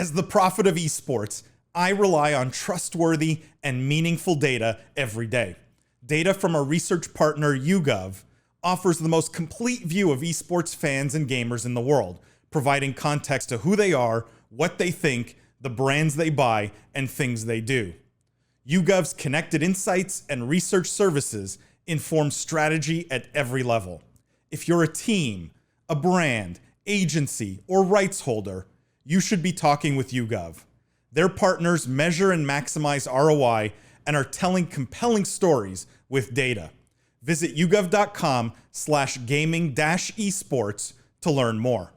As the prophet of esports, I rely on trustworthy and meaningful data every day. Data from our research partner, YouGov, offers the most complete view of esports fans and gamers in the world, providing context to who they are, what they think, the brands they buy, and things they do. YouGov's connected insights and research services inform strategy at every level. If you're a team, a brand, agency, or rights holder, you should be talking with YouGov. Their partners measure and maximize ROI and are telling compelling stories with data. Visit yougov.com/gaming-esports to learn more.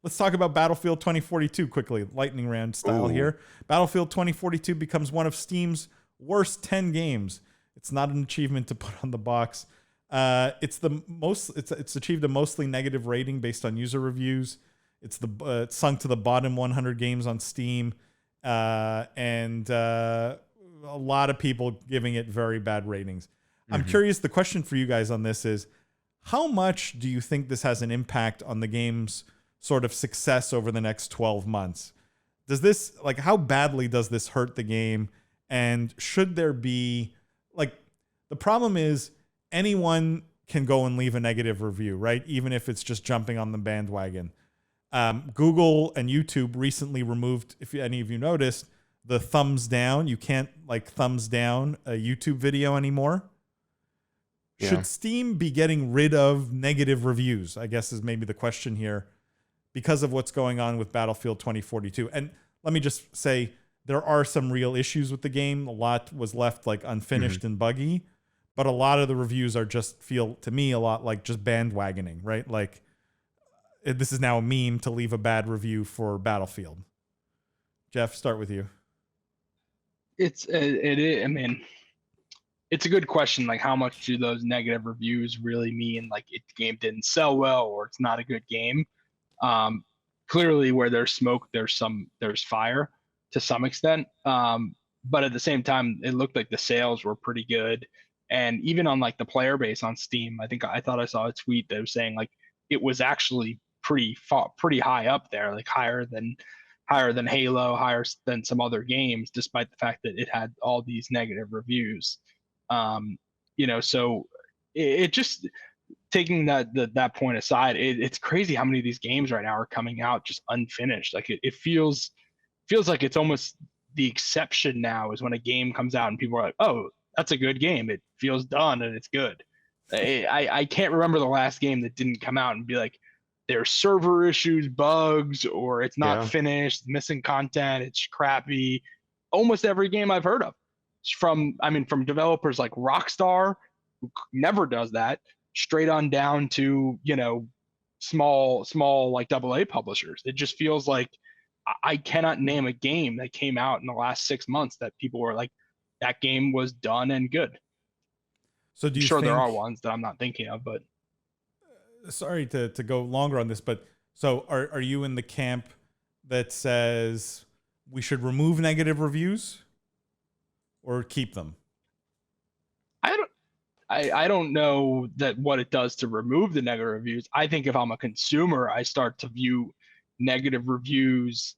Let's talk about Battlefield 2042 quickly, lightning round style here. Battlefield 2042 becomes one of Steam's worst 10 games. It's not an achievement to put on the box. It's achieved a mostly negative rating based on user reviews. It's sunk to the bottom 100 games on Steam, and a lot of people giving it very bad ratings. I'm curious. The question for you guys on this is, how much do you think this has an impact on the game's sort of success over the next 12 months? Does this, like, how badly does this hurt the game? And should there be, like, the problem is anyone can go and leave a negative review, right? Even if it's just jumping on the bandwagon. Google and YouTube recently removed, if any of you noticed, the thumbs down. You can't, like, thumbs down a YouTube video anymore. Yeah. Should Steam be getting rid of negative reviews, I guess is maybe the question here, because of what's going on with Battlefield 2042. And let me just say, there are some real issues with the game. A lot was left like unfinished and buggy, but a lot of the reviews are just feel to me a lot like just bandwagoning, right? Like, this is now a meme to leave a bad review for Battlefield. Jeff, start with you. It is. I mean, it's a good question. Like, how much do those negative reviews really mean? Like, the game didn't sell well, or it's not a good game. Clearly, where there's smoke, there's fire to some extent. But at the same time, it looked like the sales were pretty good. And even on like the player base on Steam, I thought I saw a tweet that was saying like it was actually pretty high up there, like higher than Halo, higher than some other games, despite the fact that it had all these negative reviews. So it just, taking that point aside, it's crazy how many of these games right now are coming out just unfinished. Like it feels like it's almost the exception now is when a game comes out and people are like, oh, that's a good game. It feels done and it's good. I can't remember the last game that didn't come out and be like, there's server issues, bugs, or it's not finished, missing content, it's crappy. Almost every game I've heard of, from developers like Rockstar, who never does that, straight on down to, small like AA publishers. It just feels like I cannot name a game that came out in the last 6 months that people were like, that game was done and good. So do you think, there are ones that I'm not thinking of, but sorry to go longer on this, but so are you in the camp that says we should remove negative reviews or keep them? I don't know that what it does to remove the negative reviews. I think if I'm a consumer, I start to view negative reviews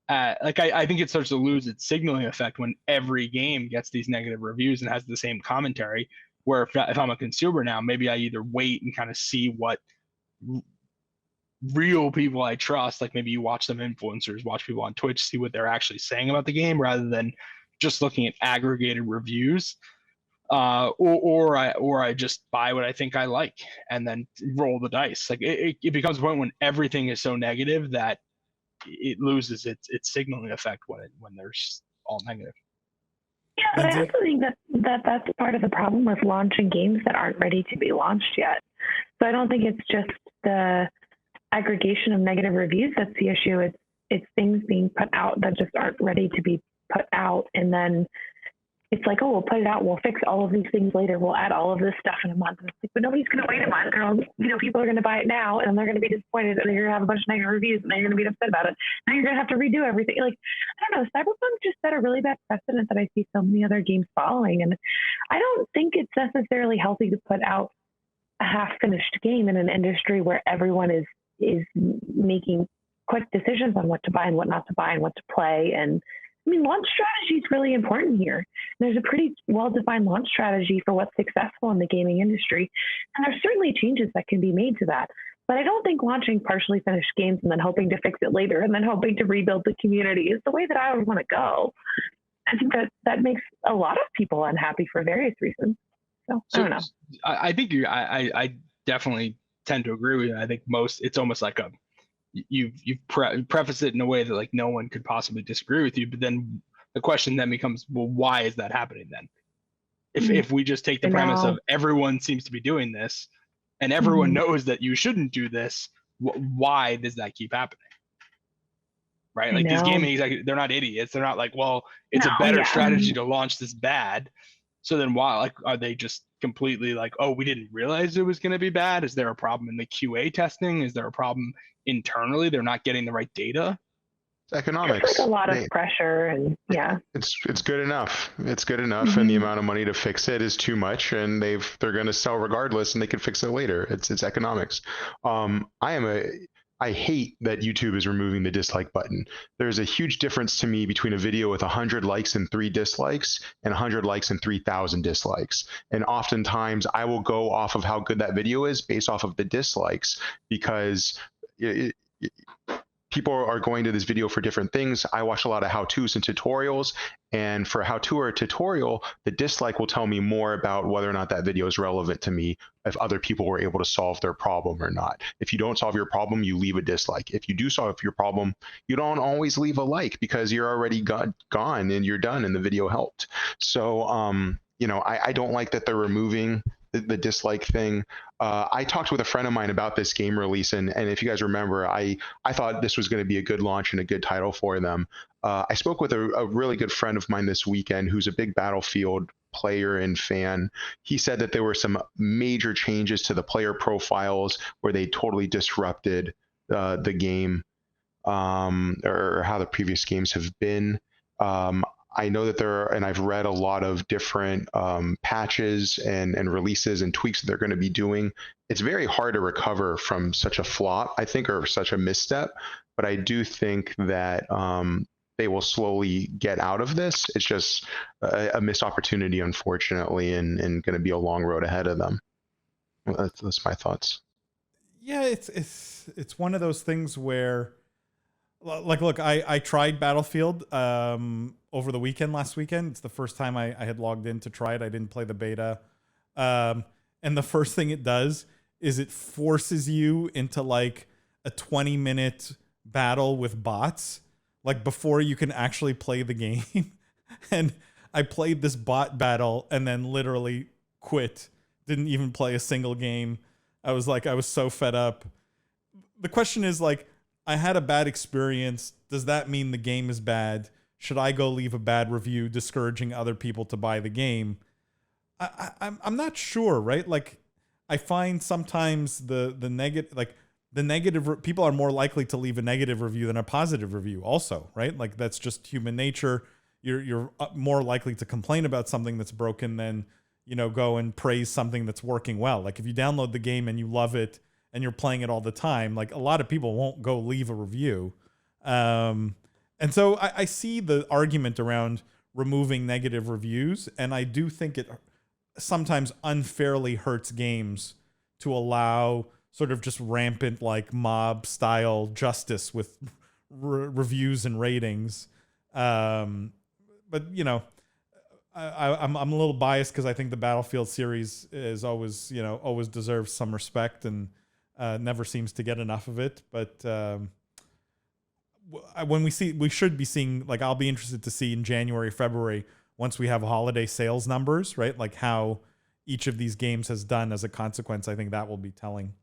I think it starts to lose its signaling effect when every game gets these negative reviews and has the same commentary. Where if I'm a consumer now, maybe I either wait and kind of see what real people I trust, like maybe you watch some influencers, watch people on Twitch, see what they're actually saying about the game rather than just looking at aggregated reviews. Or I just buy what I think I like and then roll the dice. Like it becomes a point when everything is so negative that it loses its signaling effect when there's all negative. Yeah, but I also think that's part of the problem with launching games that aren't ready to be launched yet. So I don't think it's just the aggregation of negative reviews that's the issue. It's things being put out that just aren't ready to be put out, and then it's like, oh, we'll put it out, we'll fix all of these things later, we'll add all of this stuff in a month. And it's like, but nobody's going to wait a month, girl. People are going to buy it now, and they're going to be disappointed, and they're going to have a bunch of negative reviews, and then you're going to be upset about it. Now you're going to have to redo everything. Like, I don't know, Cyberpunk just set a really bad precedent that I see so many other games following, and I don't think it's necessarily healthy to put out a half-finished game in an industry where everyone is making quick decisions on what to buy and what not to buy and what to play. And I mean, launch strategy is really important here. There's a pretty well-defined launch strategy for what's successful in the gaming industry. And there's certainly changes that can be made to that. But I don't think launching partially finished games and then hoping to fix it later and then hoping to rebuild the community is the way that I would want to go. I think that makes a lot of people unhappy for various reasons. So I don't know. I think I definitely tend to agree with you. I think it's almost like you've prefaced it in a way that like no one could possibly disagree with you. But then the question then becomes, well, why is that happening then? If we just take the premise of everyone seems to be doing this and everyone knows that you shouldn't do this, why does that keep happening? Right? Like these gaming executives, they're not idiots. They're not like, well, it's a better strategy to launch this bad. So then why, like, are they just completely like, oh, we didn't realize it was going to be bad? Is there a problem in the QA testing? Is there a problem internally? They're not getting the right data? It's economics. It's like a lot of pressure, and it's good enough. It's good enough, and the amount of money to fix it is too much, and they're going to sell regardless, and they can fix it later. It's economics. I hate that YouTube is removing the dislike button. There's a huge difference to me between a video with 100 likes and 3 dislikes and 100 likes and 3,000 dislikes. And oftentimes I will go off of how good that video is based off of the dislikes, because people are going to this video for different things. I watch a lot of how-tos and tutorials, and for a how-to or a tutorial, the dislike will tell me more about whether or not that video is relevant to me, if other people were able to solve their problem or not. If you don't solve your problem, you leave a dislike. If you do solve your problem, you don't always leave a like, because you're already gone and you're done and the video helped. So, I don't like that they're removing the dislike thing. I talked with a friend of mine about this game release, and if you guys remember, I thought this was going to be a good launch and a good title for them. I spoke with a really good friend of mine this weekend who's a big Battlefield player and fan. He said that there were some major changes to the player profiles where they totally disrupted the game, or how the previous games have been. I know that and I've read a lot of different patches and releases and tweaks that they're going to be doing. It's very hard to recover from such a flop, I think, or such a misstep. But I do think that they will slowly get out of this. It's just a missed opportunity, unfortunately, and going to be a long road ahead of them. That's my thoughts. Yeah, it's one of those things where, like, look, I tried Battlefield over the weekend, last weekend. It's the first time I had logged in to try it. I didn't play the beta. And the first thing it does is it forces you into like a 20-minute battle with bots, like before you can actually play the game. And I played this bot battle and then literally quit. Didn't even play a single game. I was so fed up. The question is, like, I had a bad experience. Does that mean the game is bad? Should I go leave a bad review discouraging other people to buy the game? I'm not sure, right? Like, I find sometimes the negative people are more likely to leave a negative review than a positive review also, right? Like, that's just human nature. You're more likely to complain about something that's broken than, go and praise something that's working well. Like, if you download the game and you love it and you're playing it all the time, like, a lot of people won't go leave a review. And so I see the argument around removing negative reviews, and I do think it sometimes unfairly hurts games to allow sort of just rampant, like, mob style justice with reviews and ratings. But I'm a little biased because I think the Battlefield series is always deserves some respect and never seems to get enough of it. But when we should be seeing, like, I'll be interested to see in January, February, once we have holiday sales numbers, right? Like, how each of these games has done as a consequence. I think that will be telling.